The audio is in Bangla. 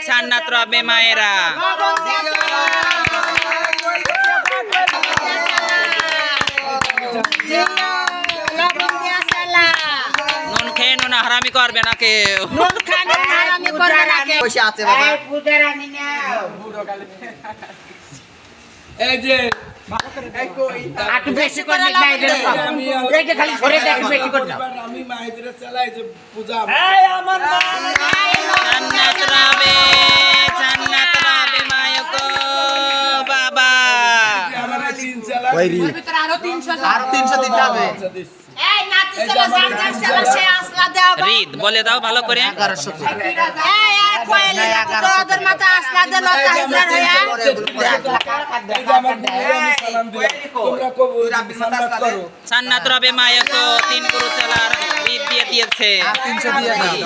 জান্নাত রবে মায়েরা নুন খেয়ে নুন হারামি করবে না কেউ জান্নাত রবে মায়কো বাবা রিদ বলে দাও ভালো করে জান্নাত রবে মায়কো 3 গরু চালার রিদ দিয়ে দিয়েছে 300 দিয়ে